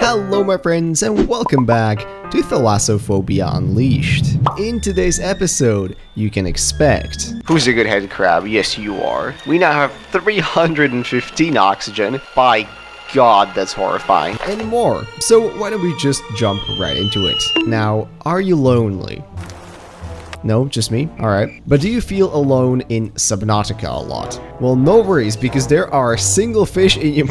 Hello my friends and welcome back to Thalassophobia Unleashed. In today's episode, you can expect... Who's a good head crab? Yes, you are. We now have 315 oxygen. By God, that's horrifying. And more. So why don't we just jump right into it. Now, are you lonely? No, just me? Alright. But do you feel alone in Subnautica a lot? Well, no worries, because there are single fish in your...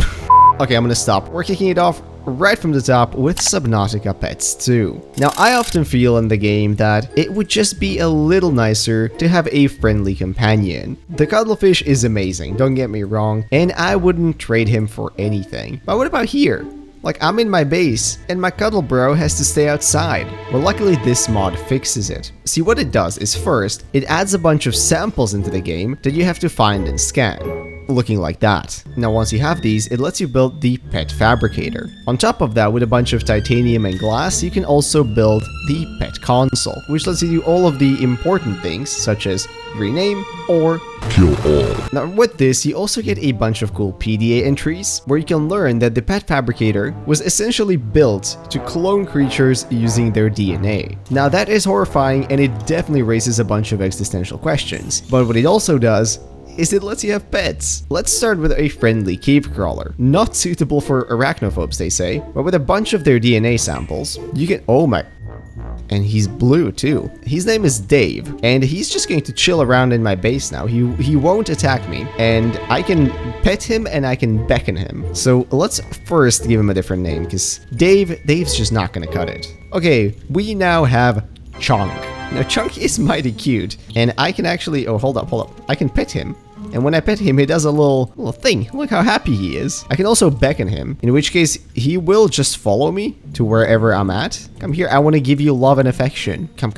Okay, I'm gonna stop. We're kicking it off right from the top with Subnautica Pets 2. Now, I often feel in the game that it would just be a little nicer to have a friendly companion. The cuddlefish is amazing, don't get me wrong, and I wouldn't trade him for anything. But what about here? Like, I'm in my base, and my cuddle bro has to stay outside. Well, luckily this mod fixes it. See, what it does is first, it adds a bunch of samples into the game that you have to find and scan. Looking like that. Now, once you have these, it lets you build the pet fabricator. On top of that, with a bunch of titanium and glass, you can also build the pet console, which lets you do all of the important things, such as rename or kill all. Now, with this, you also get a bunch of cool PDA entries, where you can learn that the pet fabricator was essentially built to clone creatures using their DNA. Now, that is horrifying, and it definitely raises a bunch of existential questions. But what it also does is it lets you have pets. Let's start with a friendly cave crawler. Not suitable for arachnophobes, they say, but with a bunch of their DNA samples, you can... Oh my... And he's blue too. His name is Dave, and he's just going to chill around in my base now. He won't attack me, and I can pet him and I can beckon him. So let's first give him a different name, because Dave's just not gonna cut it. Okay, we now have Chunk. Now, Chunk is mighty cute, and I can actually... Oh, hold up. I can pet him. And when I pet him, he does a little thing. Look how happy he is. I can also beckon him, in which case he will just follow me to wherever I'm at. Come here, I want to give you love and affection. Come.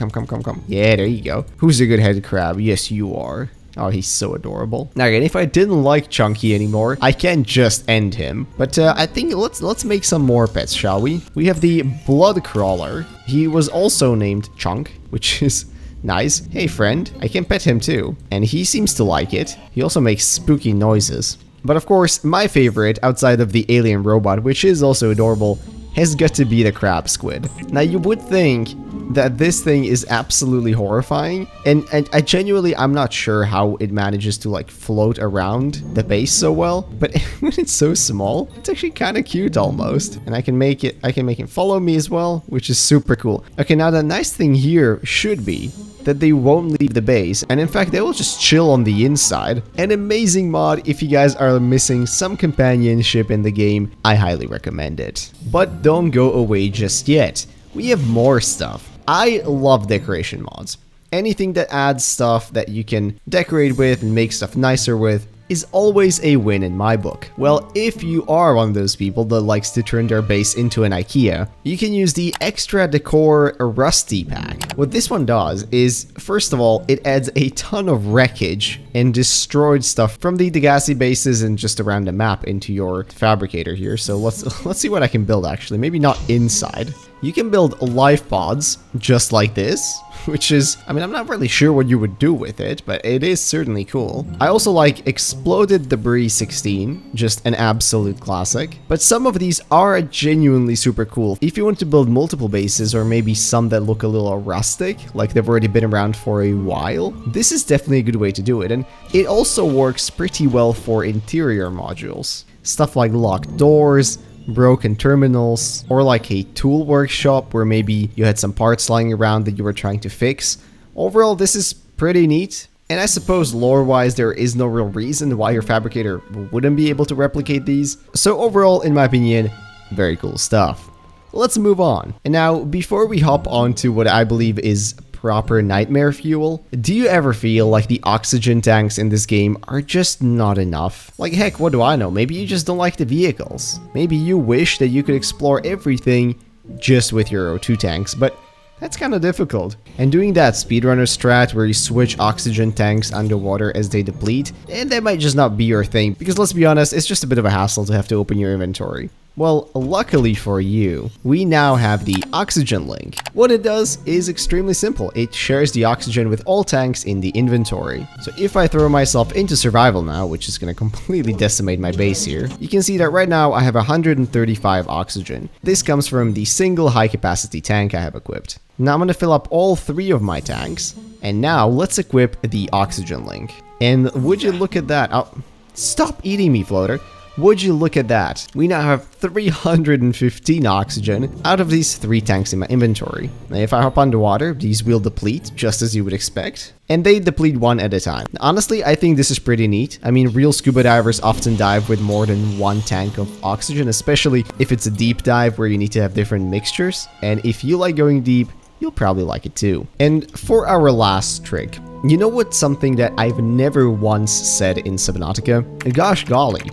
Yeah, there you go. Who's a good head crab? Yes, you are. Oh, he's so adorable. Now again, if I didn't like Chunky anymore, I can just end him. But I think let's make some more pets, shall we? We have the blood crawler. He was also named Chunk, which is nice. Hey friend, I can pet him too. And he seems to like it. He also makes spooky noises. But of course, my favorite, outside of the alien robot, which is also adorable, has got to be the crab squid. Now, you would think that this thing is absolutely horrifying, and I genuinely, I'm not sure how it manages to like float around the base so well, but when it's so small, it's actually kind of cute almost. And I can make it follow me as well, which is super cool. Okay, now the nice thing here should be that they won't leave the base, and in fact they will just chill on the inside. An amazing mod. If you guys are missing some companionship in the game, I highly recommend it. But don't go away just yet. We have more stuff. I love decoration mods. Anything that adds stuff that you can decorate with and make stuff nicer with is always a win in my book. Well, if you are one of those people that likes to turn their base into an IKEA, you can use the Extra Decor Rusty Pack. What this one does is, first of all, it adds a ton of wreckage and destroyed stuff from the Degassi bases and just around the map into your fabricator here. So let's see what I can build actually. Maybe not inside. You can build life pods just like this, which is, I mean, I'm not really sure what you would do with it, but it is certainly cool. I also like Exploded Debris 16, just an absolute classic. But some of these are genuinely super cool. If you want to build multiple bases, or maybe some that look a little rustic, like they've already been around for a while, this is definitely a good way to do it. And it also works pretty well for interior modules. Stuff like locked doors, broken terminals, or like a tool workshop where maybe you had some parts lying around that you were trying to fix. Overall, this is pretty neat. And I suppose lore-wise, there is no real reason why your fabricator wouldn't be able to replicate these. So overall, in my opinion, very cool stuff. Let's move on. And now, before we hop on to what I believe is proper nightmare fuel, do you ever feel like the oxygen tanks in this game are just not enough? Like, heck, what do I know? Maybe you just don't like the vehicles. Maybe you wish that you could explore everything just with your O2 tanks, but that's kind of difficult. And doing that speedrunner strat where you switch oxygen tanks underwater as they deplete, and that might just not be your thing, because let's be honest, it's just a bit of a hassle to have to open your inventory. Well, luckily for you, we now have the oxygen link. What it does is extremely simple. It shares the oxygen with all tanks in the inventory. So if I throw myself into survival now, which is going to completely decimate my base here, you can see that right now I have 135 oxygen. This comes from the single high capacity tank I have equipped. Now I'm going to fill up all 3 of my tanks, and now let's equip the oxygen link. And would you look at that? Oh, stop eating me, floater. Would you look at that? We now have 315 oxygen out of these 3 tanks in my inventory. Now, if I hop underwater, these will deplete, just as you would expect. And they deplete 1 at a time. Honestly, I think this is pretty neat. I mean, real scuba divers often dive with more than 1 tank of oxygen, especially if it's a deep dive where you need to have different mixtures. And if you like going deep, you'll probably like it too. And for our last trick, you know what's something that I've never once said in Subnautica? Gosh golly.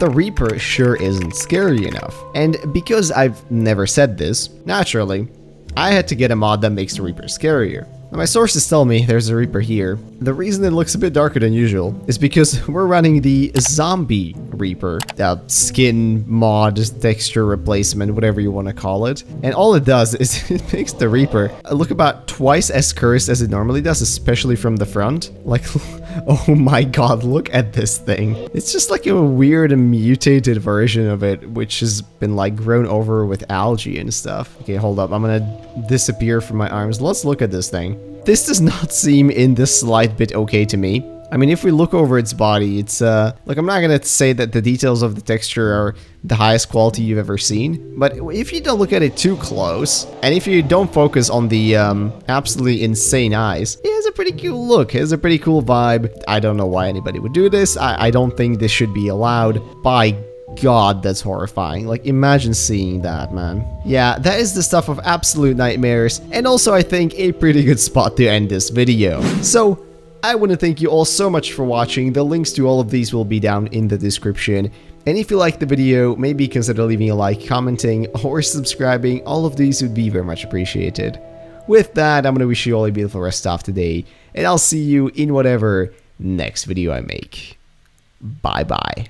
The Reaper sure isn't scary enough. And because I've never said this, naturally, I had to get a mod that makes the Reaper scarier. Now, my sources tell me there's a Reaper here. The reason it looks a bit darker than usual is because we're running the Zombie Reaper, skin mod, texture replacement, whatever you want to call it. And all it does is it makes the Reaper look about twice as cursed as it normally does, especially from the front. Like, oh my god, look at this thing. It's just like a weird and mutated version of it, which has been like grown over with algae and stuff. Okay, hold up, I'm gonna disappear from my arms. Let's look at this thing. This does not seem in the slight bit okay to me. I mean, if we look over its body, it's, like, I'm not gonna say that the details of the texture are the highest quality you've ever seen, but if you don't look at it too close, and if you don't focus on the, absolutely insane eyes, it has a pretty cool look, it has a pretty cool vibe. I don't know why anybody would do this. I don't think this should be allowed. By God, that's horrifying. Like, imagine seeing that, man. Yeah, that is the stuff of absolute nightmares, and also I think a pretty good spot to end this video. So, I want to thank you all so much for watching. The links to all of these will be down in the description. And if you liked the video, maybe consider leaving a like, commenting, or subscribing. All of these would be very much appreciated. With that, I'm going to wish you all a beautiful rest of today, and I'll see you in whatever next video I make. Bye-bye.